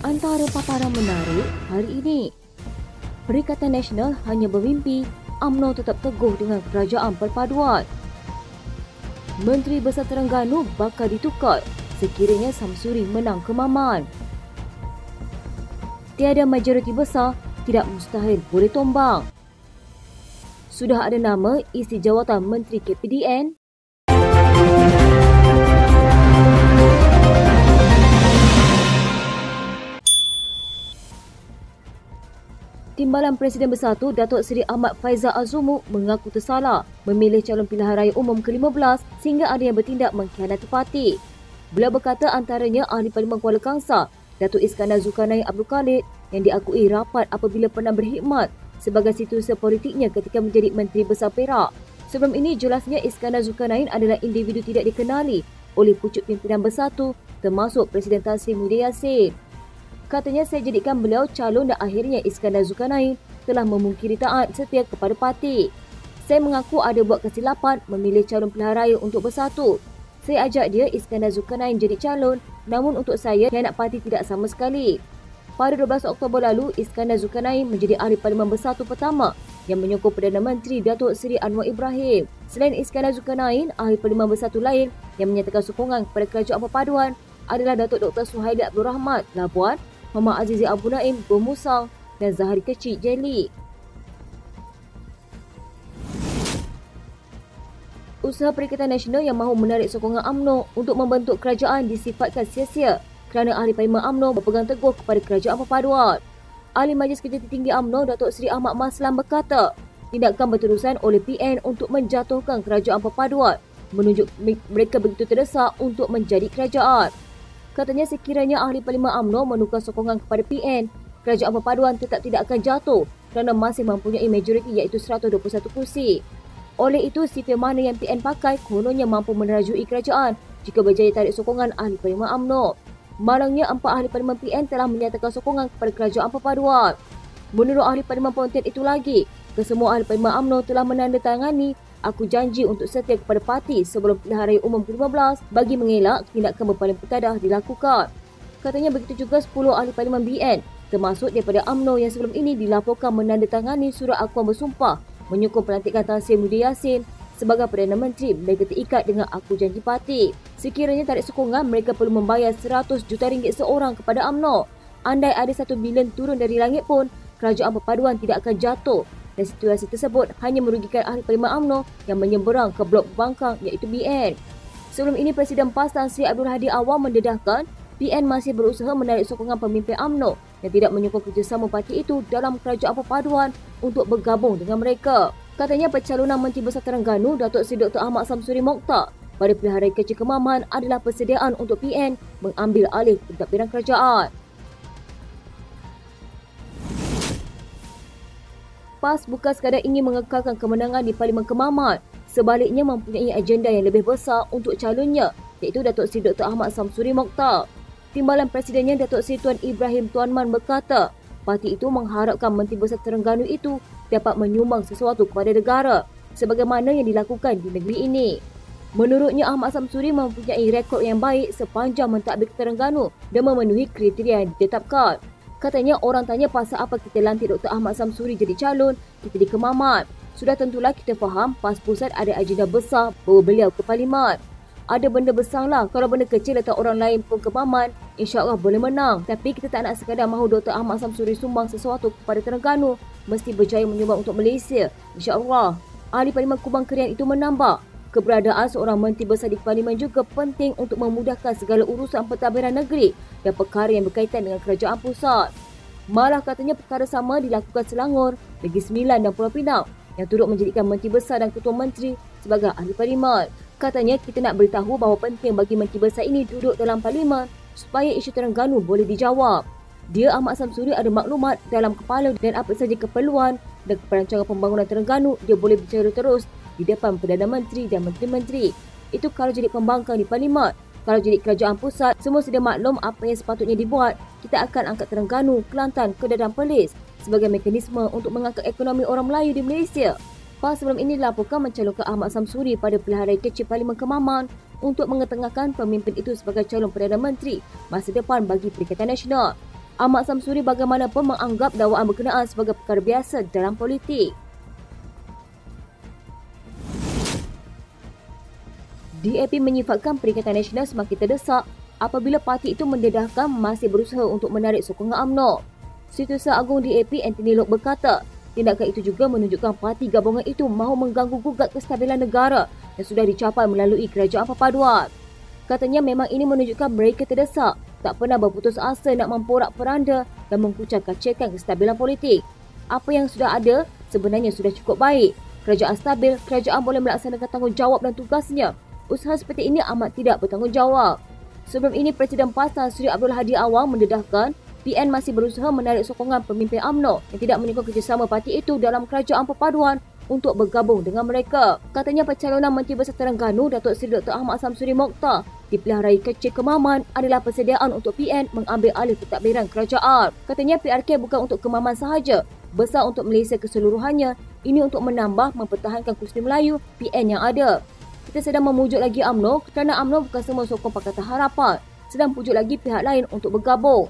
Antara paparan menarik hari ini, Perikatan Nasional hanya bermimpi, UMNO tetap teguh dengan kerajaan perpaduan. Menteri Besar Terengganu bakal ditukar sekiranya Samsuri menang Kemaman. Tiada majoriti besar, tidak mustahil boleh tumbang. Sudah ada nama isi jawatan Menteri KPDN? Timbalan Presiden Bersatu Datuk Seri Ahmad Faizal Azumu mengaku tersalah memilih calon pilihan raya umum ke-15 sehingga ada yang bertindak mengkhianati parti. Beliau berkata antaranya Ahli Parlimen Kuala Kangsar, Datuk Iskandar Zulkarnain Abdul Khalid yang diakui rapat apabila pernah berkhidmat sebagai situasi politiknya ketika menjadi Menteri Besar Perak. Sebelum ini jelasnya Iskandar Zulkarnain adalah individu tidak dikenali oleh pucuk pimpinan Bersatu termasuk Presiden Tan Sri Muhyiddin Yassin. Katanya saya jadikan beliau calon dan akhirnya Iskandar Zulkarnain telah memungkiri taat setia kepada parti. Saya mengaku ada buat kesilapan memilih calon pilihan raya untuk Bersatu. Saya ajak dia Iskandar Zulkarnain jadi calon, namun untuk saya khianat parti tidak sama sekali. Pada 12 Oktober lalu, Iskandar Zulkarnain menjadi Ahli Parlimen Bersatu pertama yang menyokong Perdana Menteri Datuk Seri Anwar Ibrahim. Selain Iskandar Zulkarnain, Ahli Parlimen Bersatu lain yang menyatakan sokongan kepada kerajaan perpaduan adalah Datuk Dr. Suhaili Abdul Rahmat Labuan, Muhammad Azizi Abu Naim Gomusang dan Zahari Kecil Jeli. Usaha Perikatan Nasional yang mahu menarik sokongan UMNO untuk membentuk kerajaan disifatkan sia-sia kerana Ahli Parlimen UMNO berpegang teguh kepada kerajaan perpaduan. Ahli Majlis Kerja Tertinggi UMNO Datuk Seri Ahmad Maslan berkata, tindakan berterusan oleh PN untuk menjatuhkan kerajaan perpaduan menunjuk mereka begitu terdesak untuk menjadi kerajaan. Katanya sekiranya Ahli Parlimen UMNO menukar sokongan kepada PN, kerajaan perpaduan tetap tidak akan jatuh kerana masih mempunyai majoriti iaitu 121 kursi. Oleh itu, sipil mana yang PN pakai kononnya mampu menerajui kerajaan jika berjaya tarik sokongan Ahli Parlimen UMNO. Malangnya 4 Ahli Parlimen PN telah menyatakan sokongan kepada kerajaan perpaduan. Menurut Ahli Parlimen Pontian itu lagi, kesemua Ahli Parlimen UMNO telah menandatangani aku janji untuk setia kepada parti sebelum pilihan raya umum ke-15 bagi mengelak tindakan berpaling putadah dilakukan. Katanya begitu juga 10 Ahli Parlimen BN termasuk daripada UMNO yang sebelum ini dilaporkan menandatangani surat akuan bersumpah menyokong pelantikan Tan Sri Muhyiddin Yassin sebagai Perdana Menteri. Mereka terikat dengan aku janji parti. Sekiranya tarik sokongan, mereka perlu membayar 100 juta ringgit seorang kepada UMNO. Andai ada 1 bilion turun dari langit pun, kerajaan perpaduan tidak akan jatuh. Dan situasi tersebut hanya merugikan Ahli Parlimen UMNO yang menyeberang ke blok pembangkang iaitu BN. Sebelum ini, Presiden PAS Tan Sri Abdul Hadi Awang mendedahkan BN masih berusaha menarik sokongan pemimpin UMNO yang tidak menyokong kerjasama parti itu dalam kerajaan perpaduan untuk bergabung dengan mereka. Katanya pencalonan Menteri Besar Terengganu Datuk Seri Dr. Ahmad Samsuri Mokhtar pada pilihan raya kecil Kemaman adalah persediaan untuk PN mengambil alih pentadbiran kerajaan. PAS bukan sekadar ingin mengekalkan kemenangan di Parlimen Kemaman, sebaliknya mempunyai agenda yang lebih besar untuk calonnya iaitu Datuk Seri Dr. Ahmad Samsuri Mokhtar. Timbalan Presidennya Datuk Seri Tuan Ibrahim Tuan Man berkata, parti itu mengharapkan Menteri Besar Terengganu itu dapat menyumbang sesuatu kepada negara sebagaimana yang dilakukan di negeri ini. Menurutnya, Ahmad Samsuri mempunyai rekod yang baik sepanjang mentadbir Terengganu dan memenuhi kriteria yang ditetapkan. Katanya orang tanya pasal apa kita lantik Dr. Ahmad Samsuri jadi calon kita di Kemaman. Sudah tentulah kita faham PAS Pusat ada agenda besar bawa beliau ke Parlimen. Ada benda besar lah, kalau benda kecil letak orang lain pun Kemaman, insya-Allah boleh menang. Tapi kita tak nak sekadar mahu Dr. Ahmad Samsuri sumbang sesuatu kepada Terengganu, mesti berjaya menyumbang untuk Malaysia, insya-Allah. Ahli Parlimen Kubang Kerian itu menambah, keberadaan seorang menteri besar di Parlimen juga penting untuk memudahkan segala urusan pentadbiran negeri dan perkara yang berkaitan dengan kerajaan pusat. Malah katanya perkara sama dilakukan Selangor, Negeri Sembilan dan Pulau Pinang yang turut menjadikan menteri besar dan ketua menteri sebagai ahli parlimen. Katanya kita nak beritahu bahawa penting bagi menteri besar ini duduk dalam parlimen supaya isu Terengganu boleh dijawab. Dia Ahmad Samsuri ada maklumat dalam kepala dan apa saja keperluan dan perancangan pembangunan Terengganu dia boleh bicara terus di depan Perdana Menteri dan Menteri-Menteri. Itu kalau jadi pembangkang di parlimen. Kalau jadi kerajaan pusat, semua sedia maklum apa yang sepatutnya dibuat. Kita akan angkat Terengganu, Kelantan, Kedah dan Perlis sebagai mekanisme untuk mengangkat ekonomi orang Melayu di Malaysia. PAS sebelum ini dilaporkan mencalonkan Ahmad Samsuri pada pilihan raya kecil Parlimen Kemaman untuk mengetengahkan pemimpin itu sebagai calon Perdana Menteri masa depan bagi Perikatan Nasional. Ahmad Samsuri bagaimanapun menganggap dakwaan berkenaan sebagai perkara biasa dalam politik. DAP menyifatkan Perikatan Nasional semakin terdesak apabila parti itu mendedahkan masih berusaha untuk menarik sokongan UMNO. Setiausaha Agung DAP Anthony Loke berkata, tindakan itu juga menunjukkan parti gabungan itu mahu mengganggu gugat kestabilan negara yang sudah dicapai melalui kerajaan perpaduan. Katanya memang ini menunjukkan mereka terdesak, tak pernah berputus asa nak memporak-peranda dan mengkucak-kacirkan kestabilan politik. Apa yang sudah ada sebenarnya sudah cukup baik. Kerajaan stabil, kerajaan boleh melaksanakan tanggungjawab dan tugasnya. Usaha seperti ini amat tidak bertanggungjawab. Sebelum ini, Presiden PAS Tan Sri Abdul Hadi Awang mendedahkan PN masih berusaha menarik sokongan pemimpin UMNO yang tidak menyokong kerjasama parti itu dalam kerajaan perpaduan untuk bergabung dengan mereka. Katanya pencalonan Menteri Besar Terengganu Datuk Seri Dr. Ahmad Samsuri Mokhtar di Pilihan Raya Kecil Kemaman adalah persediaan untuk PN mengambil alih pentadbiran kerajaan. Katanya PRK bukan untuk Kemaman sahaja, besar untuk Malaysia keseluruhannya. Ini untuk menambah mempertahankan kursi Melayu PN yang ada. Kita sedang memujuk lagi UMNO kerana UMNO bukan semua sokong Pakatan Harapan, sedang pujuk lagi pihak lain untuk bergabung.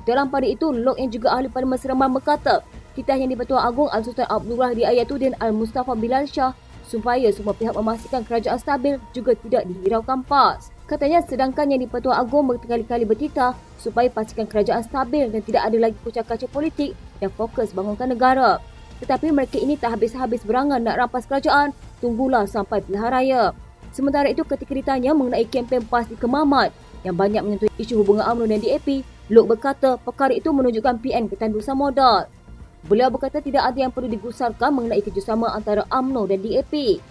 Dalam pada itu, Loke yang juga ahli Parlimen Seremban berkata, titah yang di-Pertuan Agong Al-Sultan Abdullah di Ayatuddin Al-Mustafa Bilal Shah supaya semua pihak memastikan kerajaan stabil juga tidak dihiraukan PAS. Katanya sedangkan yang di-Pertuan Agong berkali-kali bertitah supaya pastikan kerajaan stabil dan tidak ada lagi kucak-kacir politik yang fokus bangunkan negara. Tetapi mereka ini tak habis-habis berangan nak rampas kerajaan, tunggulah sampai pilihan raya. Sementara itu ketika ditanya mengenai kempen PAS di Kemaman yang banyak menyentuh isu hubungan UMNO dan DAP, Loke berkata perkara itu menunjukkan PN ketandusan modal. Beliau berkata tidak ada yang perlu digusarkan mengenai kerjasama antara UMNO dan DAP.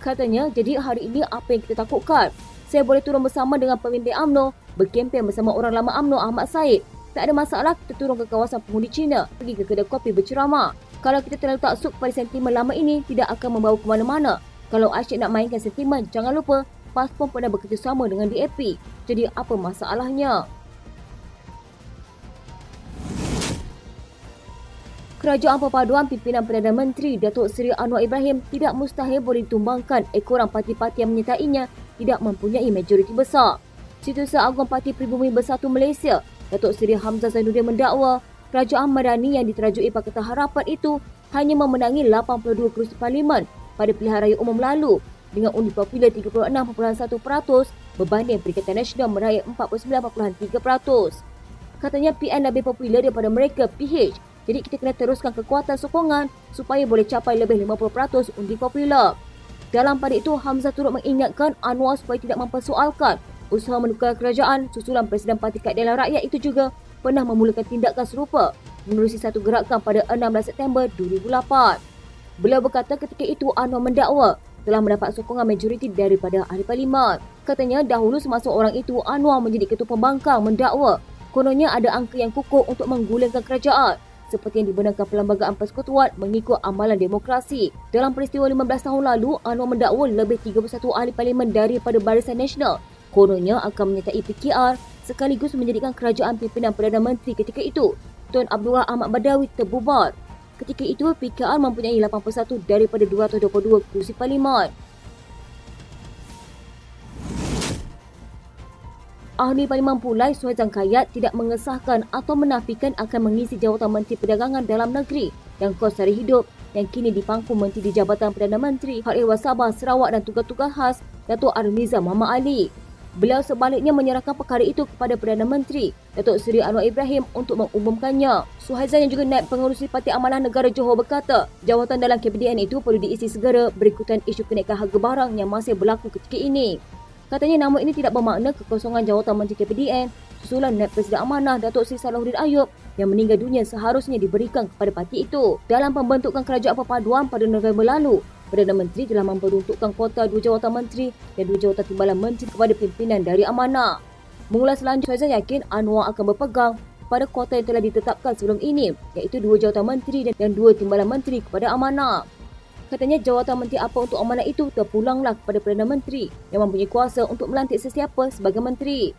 Katanya, jadi hari ini apa yang kita takutkan? Saya boleh turun bersama dengan pemimpin UMNO, berkempen bersama orang lama UMNO Ahmad Said. Tak ada masalah kita turun ke kawasan pengundi Cina, pergi ke kedai kopi berceramah. Kalau kita terlalu taksub pada sentimen lama ini, tidak akan membawa ke mana-mana. Kalau asyik nak mainkan sentimen, jangan lupa PAS pun pernah bekerjasama dengan DAP. Jadi apa masalahnya? Kerajaan Perpaduan pimpinan Perdana Menteri Datuk Seri Anwar Ibrahim tidak mustahil boleh ditumbangkan ekoran parti-parti yang menyertainya tidak mempunyai majoriti besar. Setiausaha Agung Parti Pribumi Bersatu Malaysia, Datuk Seri Hamzah Zainuddin mendakwa kerajaan Madani yang diterajui Pakatan Harapan itu hanya memenangi 82 kerusi parlimen pada pilihan raya umum lalu dengan undi popular 36.1% berbanding Perikatan Nasional meraih 49.3%. Katanya PN lebih popular daripada mereka PH. Jadi kita kena teruskan kekuatan sokongan supaya boleh capai lebih 50% undi popular. Dalam pada itu, Hamzah turut mengingatkan Anwar supaya tidak mempersoalkan usaha menukar kerajaan. Susulan Presiden Parti Keadilan Rakyat itu juga pernah memulakan tindakan serupa menerusi satu gerakan pada 16 September 2008. Beliau berkata ketika itu Anwar mendakwa telah mendapat sokongan majoriti daripada ahli parlimen. Katanya dahulu semasa orang itu Anwar menjadi ketua pembangkang mendakwa kononnya ada angka yang kukuh untuk menggulingkan kerajaan seperti yang dibenarkan Perlembagaan Persekutuan mengikut amalan demokrasi. Dalam peristiwa 15 tahun lalu, Anwar mendakwa lebih 31 ahli parlimen daripada Barisan Nasional kononnya akan menyertai PKR sekaligus menjadikan kerajaan pimpinan Perdana Menteri ketika itu, Tun Abdullah Ahmad Badawi, terbubar. Ketika itu, PKR mempunyai 81 daripada 222 kursi parlimen. Ahli Parlimen Pulai Suhaizan Kayat tidak mengesahkan atau menafikan akan mengisi jawatan Menteri Perdagangan Dalam Negeri dan Kos Sara Hidup yang kini dipangku Menteri di Jabatan Perdana Menteri Hak Ehwal Sabah, Sarawak dan Tugas-Tugas Khas Datuk Armiza Muhammad Ali. Beliau sebaliknya menyerahkan perkara itu kepada Perdana Menteri Datuk Seri Anwar Ibrahim untuk mengumumkannya. Suhaizan yang juga naib pengerusi Parti Amanah Negara Johor berkata, jawatan dalam KPDN itu perlu diisi segera berikutan isu kenaikan harga barang yang masih berlaku ketika ini. Katanya nama ini tidak bermakna kekosongan jawatan Menteri KPDN susulan naib Presiden Amanah Datuk Seri Salahuddin Ayub yang meninggal dunia seharusnya diberikan kepada parti itu. Dalam pembentukan kerajaan perpaduan pada November lalu, Perdana Menteri telah memperuntukkan kuota 2 jawatan menteri dan 2 jawatan timbalan menteri kepada pimpinan dari Amanah. Mengulas selanjutnya, saya yakin Anwar akan berpegang pada kuota yang telah ditetapkan sebelum ini, iaitu 2 jawatan menteri dan 2 timbalan menteri kepada Amanah. Katanya jawatan menteri apa untuk Amanah itu terpulanglah kepada Perdana Menteri yang mempunyai kuasa untuk melantik sesiapa sebagai menteri.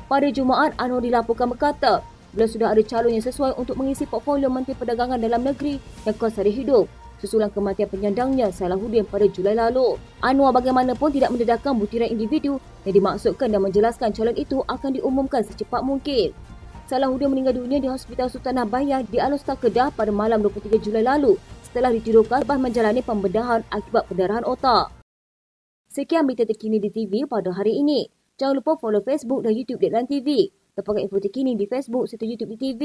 Pada Jumaat, Anwar dilaporkan berkata, beliau sudah ada calon yang sesuai untuk mengisi portfolio Menteri Perdagangan Dalam Negeri dan Kos Sara Hidup susulan kematian penyandangnya Salahuddin pada Julai lalu. Anwar bagaimanapun tidak mendedahkan butiran individu yang dimaksudkan dan menjelaskan calon itu akan diumumkan secepat mungkin. Salahuddin meninggal dunia di Hospital Sultan Nabaya di Alor Kedah pada malam 23 Julai lalu setelah ditidurkan lepas menjalani pembedahan akibat perdarahan otak. Sekian berita terkini di TV pada hari ini. Jangan lupa follow Facebook dan YouTube Deadline TV. Dapatkan info terkini di Facebook serta YouTube di TV.